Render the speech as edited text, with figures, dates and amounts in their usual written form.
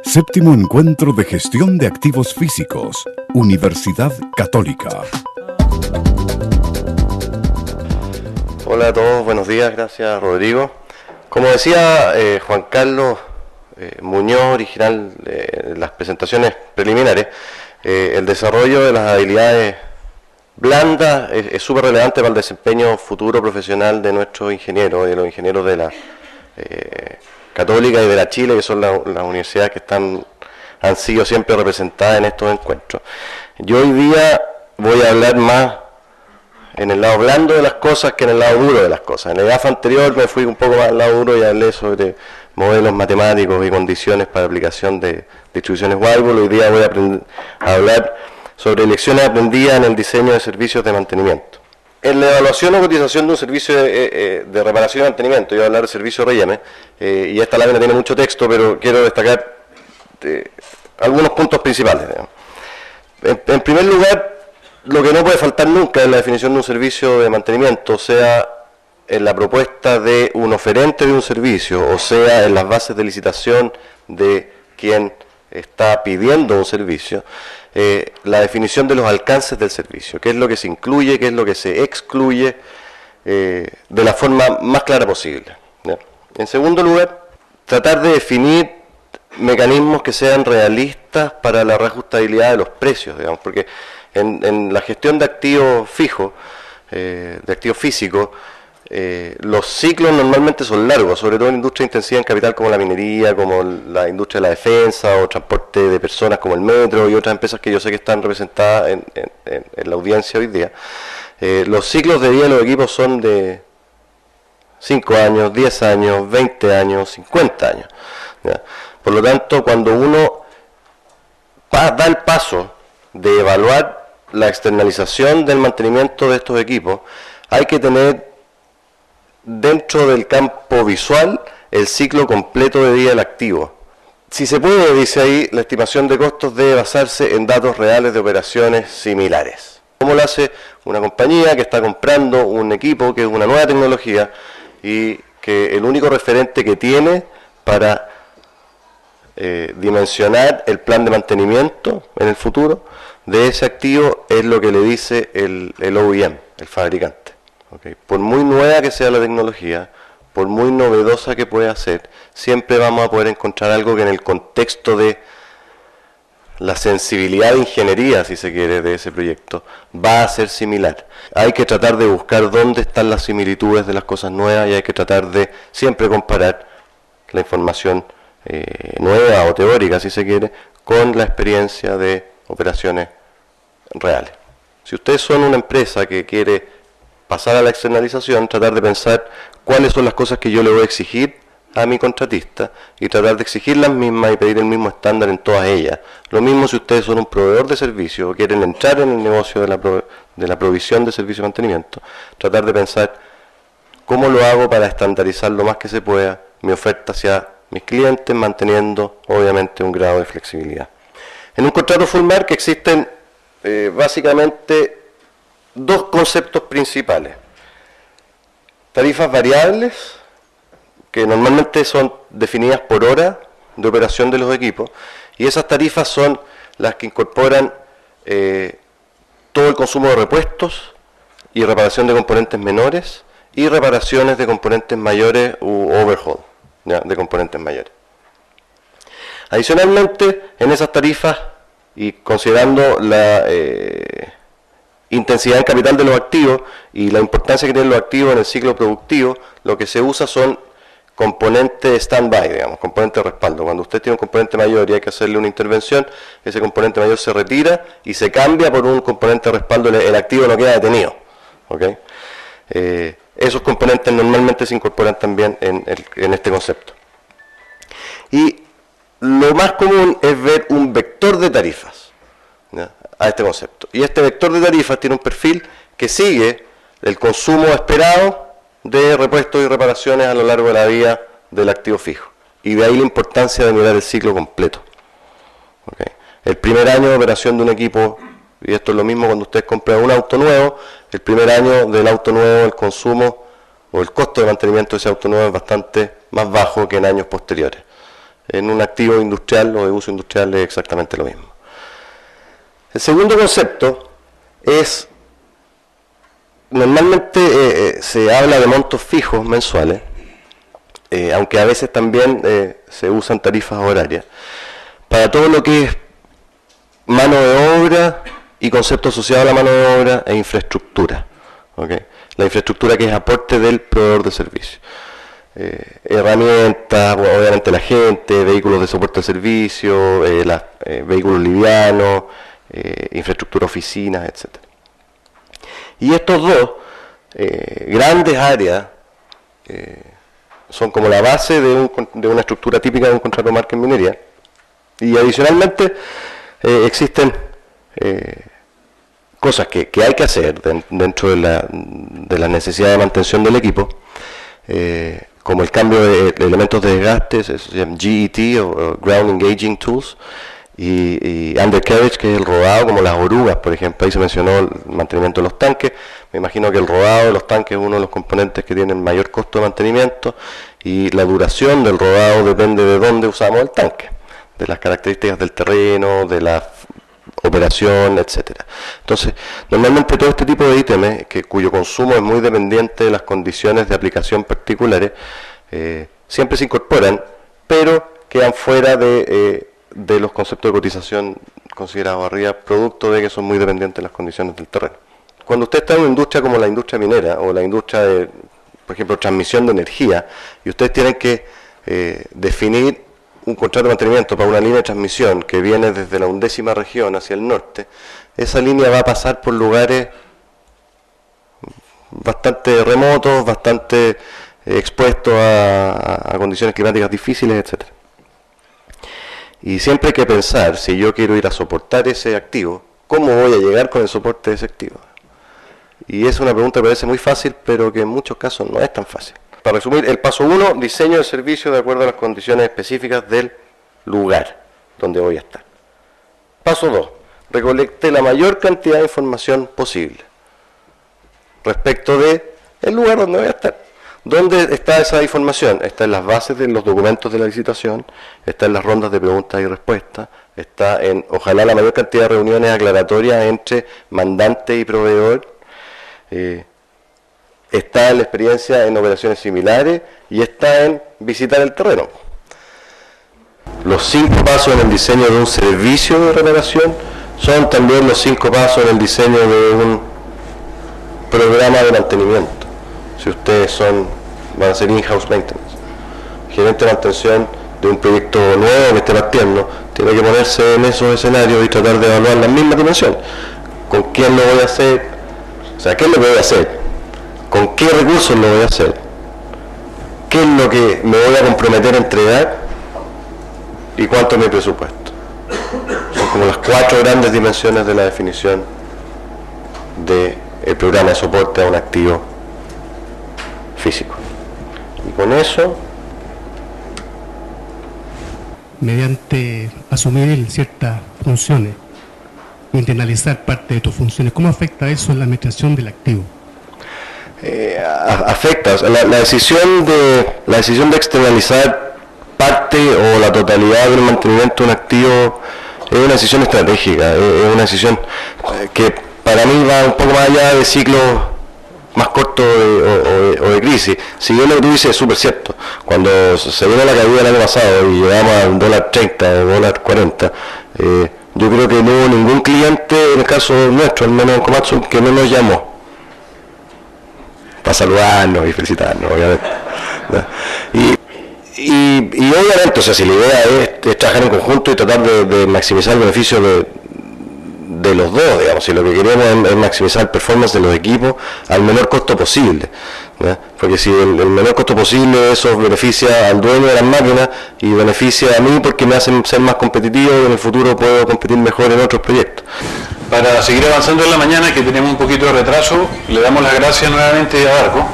Séptimo Encuentro de Gestión de Activos Físicos, Universidad Católica. Hola a todos, buenos días, gracias Rodrigo. Como decía Juan Carlos Muñoz, original de las presentaciones preliminares, el desarrollo de las habilidades blandas es súper relevante para el desempeño futuro profesional de nuestros ingenieros, de los ingenieros de la Católica y de la Chile, que son las universidades que han sido siempre representadas en estos encuentros. Yo hoy día voy a hablar más en el lado blando de las cosas que en el lado duro de las cosas. En el GAF anterior me fui un poco más al lado duro y hablé sobre modelos matemáticos y condiciones para aplicación de distribuciones Weibull. Hoy día voy a hablar sobre lecciones aprendidas en el diseño de servicios de mantenimiento. En la evaluación o cotización de un servicio de reparación y mantenimiento, yo voy a hablar de servicio relleno, y esta lámina tiene mucho texto, pero quiero destacar algunos puntos principales. En primer lugar, lo que no puede faltar nunca en la definición de un servicio de mantenimiento, sea en la propuesta de un oferente de un servicio, o sea en las bases de licitación de quien está pidiendo un servicio, la definición de los alcances del servicio, qué es lo que se incluye, qué es lo que se excluye, de la forma más clara posible, ¿ya? En segundo lugar, tratar de definir mecanismos que sean realistas para la reajustabilidad de los precios, digamos, porque en la gestión de activos fijos, de activos físicos, los ciclos normalmente son largos, sobre todo en industria intensiva en capital como la minería, como la industria de la defensa o transporte de personas como el metro y otras empresas que yo sé que están representadas en la audiencia hoy día. Los ciclos de vida de los equipos son de 5 años, 10 años, 20 años, 50 años, ¿ya? Por lo tanto, cuando uno da el paso de evaluar la externalización del mantenimiento de estos equipos, hay que tener dentro del campo visual el ciclo completo de vida del activo. Si se puede, dice ahí, la estimación de costos debe basarse en datos reales de operaciones similares. ¿Cómo lo hace una compañía que está comprando un equipo que es una nueva tecnología y que el único referente que tiene para dimensionar el plan de mantenimiento en el futuro de ese activo es lo que le dice el OEM, el fabricante? Okay. Por muy nueva que sea la tecnología, por muy novedosa que pueda ser, siempre vamos a poder encontrar algo que en el contexto de la sensibilidad de ingeniería, si se quiere, de ese proyecto, va a ser similar. Hay que tratar de buscar dónde están las similitudes de las cosas nuevas y hay que tratar de siempre comparar la información nueva o teórica, si se quiere, con la experiencia de operaciones reales. Si ustedes son una empresa que quiere pasar a la externalización, tratar de pensar cuáles son las cosas que yo le voy a exigir a mi contratista y tratar de exigir las mismas y pedir el mismo estándar en todas ellas. Lo mismo si ustedes son un proveedor de servicios o quieren entrar en el negocio de la provisión de servicio de mantenimiento, tratar de pensar cómo lo hago para estandarizar lo más que se pueda mi oferta hacia mis clientes, manteniendo obviamente un grado de flexibilidad. En un contrato full market existen básicamente dos conceptos principales: tarifas variables, que normalmente son definidas por hora de operación de los equipos, y esas tarifas son las que incorporan todo el consumo de repuestos y reparación de componentes menores y reparaciones de componentes mayores u overhaul, ¿ya?, de componentes mayores. Adicionalmente, en esas tarifas, y considerando la intensidad en capital de los activos y la importancia que tienen los activos en el ciclo productivo, lo que se usa son componentes stand-by, digamos, componentes de respaldo. Cuando usted tiene un componente mayor y hay que hacerle una intervención, ese componente mayor se retira y se cambia por un componente de respaldo, el activo no queda detenido, ¿okay? Esos componentes normalmente se incorporan también en este concepto. Y lo más común es ver un vector de tarifas, ¿ya?, a este concepto. Y este vector de tarifas tiene un perfil que sigue el consumo esperado de repuestos y reparaciones a lo largo de la vida del activo fijo. Y de ahí la importancia de mirar el ciclo completo. ¿Okay? El primer año de operación de un equipo, y esto es lo mismo cuando ustedes compran un auto nuevo, el primer año del auto nuevo, el consumo o el costo de mantenimiento de ese auto nuevo es bastante más bajo que en años posteriores. en un activo industrial o de uso industrial es exactamente lo mismo. El segundo concepto es, normalmente se habla de montos fijos mensuales, aunque a veces también se usan tarifas horarias, para todo lo que es mano de obra y concepto asociado a la mano de obra e infraestructura. ¿Okay? La infraestructura que es aporte del proveedor de servicio. Herramientas, obviamente la gente, vehículos de soporte de servicio, vehículos livianos, infraestructura, oficinas, etc. Y estos dos grandes áreas son como la base de una estructura típica de un contrato marca en minería. Y adicionalmente existen cosas que hay que hacer dentro de la necesidad de mantención del equipo, como el cambio de elementos de desgaste, se llaman GET o Ground Engaging Tools, y undercarriage, que es el rodado, como las orugas, por ejemplo. Ahí se mencionó el mantenimiento de los tanques. Me imagino que el rodado de los tanques es uno de los componentes que tienen mayor costo de mantenimiento, y la duración del rodado depende de dónde usamos el tanque, de las características del terreno, de la operación, etcétera. Entonces, normalmente todo este tipo de ítems, cuyo consumo es muy dependiente de las condiciones de aplicación particulares, siempre se incorporan, pero quedan fuera de los conceptos de cotización considerados arriba, producto de que son muy dependientes de las condiciones del terreno. Cuando usted está en una industria como la industria minera o la industria de, por ejemplo, transmisión de energía, y ustedes tienen que definir un contrato de mantenimiento para una línea de transmisión que viene desde la 11ª región hacia el norte, esa línea va a pasar por lugares bastante remotos, bastante expuestos a condiciones climáticas difíciles, etcétera. Y siempre hay que pensar, si yo quiero ir a soportar ese activo, ¿cómo voy a llegar con el soporte de ese activo? Y es una pregunta que parece muy fácil, pero que en muchos casos no es tan fácil. Para resumir, el paso 1, diseño de servicio de acuerdo a las condiciones específicas del lugar donde voy a estar. Paso 2, recolecte la mayor cantidad de información posible respecto del lugar donde voy a estar. ¿Dónde está esa información? Está en las bases de los documentos de la licitación, está en las rondas de preguntas y respuestas, está en, ojalá, la mayor cantidad de reuniones aclaratorias entre mandante y proveedor, está en la experiencia en operaciones similares y está en visitar el terreno. Los 5 pasos en el diseño de un servicio de reparación son también los 5 pasos en el diseño de un programa de mantenimiento. Si ustedes van a ser in-house maintenance, gerente de mantención de un proyecto nuevo que esté partiendo, tiene que ponerse en esos escenarios y tratar de evaluar las mismas dimensiones. ¿Con quién lo voy a hacer? O sea, ¿qué es lo que voy a hacer? ¿Con qué recursos lo voy a hacer? ¿Qué es lo que me voy a comprometer a entregar? ¿Y cuánto es mi presupuesto? Son como las 4 grandes dimensiones de la definición del programa de soporte a un activo físico. Y con eso, mediante asumir ciertas funciones, internalizar parte de tus funciones, ¿cómo afecta eso en la administración del activo? Afecta, o sea, la decisión de externalizar parte o la totalidad del mantenimiento de un activo es una decisión estratégica, es una decisión que para mí va un poco más allá de ciclos más cortos o de crisis. Si bien lo que tú dices es súper cierto, cuando se vino la caída el año pasado y llegamos al $30 o $40, yo creo que no hubo ningún cliente, en el caso nuestro, al menos en Komatsu, que no nos llamó para saludarnos y felicitarnos, obviamente. Y obviamente, o sea, si la idea es trabajar en conjunto y tratar de maximizar el beneficio de los dos, digamos, si lo que queremos es maximizar el performance de los equipos al menor costo posible, ¿verdad? Porque si el menor costo posible, eso beneficia al dueño de las máquinas y beneficia a mí porque me hacen ser más competitivo y en el futuro puedo competir mejor en otros proyectos. Para seguir avanzando en la mañana, que tenemos un poquito de retraso, le damos las gracias nuevamente a Arco.